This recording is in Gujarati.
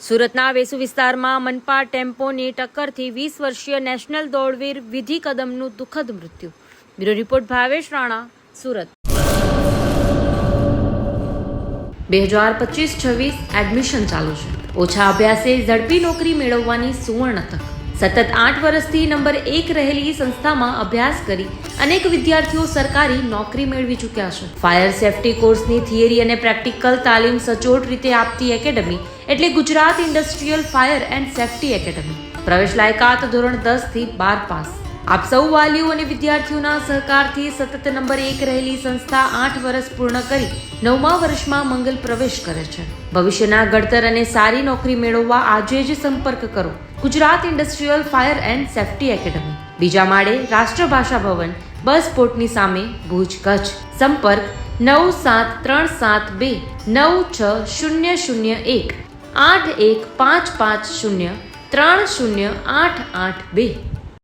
સુરતના વેસુ વિસ્તારમાં મનપા ટેમ્પોની ટક્કરથી 20 વર્ષીય નેશનલ દોડવીર વિધિ કદમનું દુઃખદ મૃત્યુ. Bureau report Bhavesh Rana, Surat. 2025-26 admission ચાલુ છે. ઓછા અભ્યાસે ઝડપી નોકરી મેળવવાની સુવર્ણ તક. સતત 8 વર્ષથી નંબર 1 રહેલી સંસ્થામાં અભ્યાસ કરી અનેક વિદ્યાર્થીઓ સરકારી નોકરી મેળવી ચૂક્યા છે. ફાયર સેફટી કોર્સની થિયરી અને પ્રેક્ટિકલ તાલીમ સચોટ રીતે આપતી એકેડમી એટલે Gujarat industrial fire and safety academy. પ્રવેશ લાયકાત ધોરણ 10 થી 12 પાસ. આપ સૌ વાલીઓ અને વિદ્યાર્થીઓના સહકારથી સતત નંબર 1 રહેલી સંસ્થા 8 વર્ષ પૂર્ણ કરી 9મા વર્ષમાં મંગલ પ્રવેશ કરે છે. ભવિષ્યના ઘડતર અને સારી નોકરી મેળવવા આજે જ સંપર્ક કરો Gujarat industrial fire and safety academy, બીજા માળે રાષ્ટ્રભાષા ભવન, બસ પોર્ટની સામે, ભુજ, કચ્છ. સંપર્ક 9737296001 8155030882.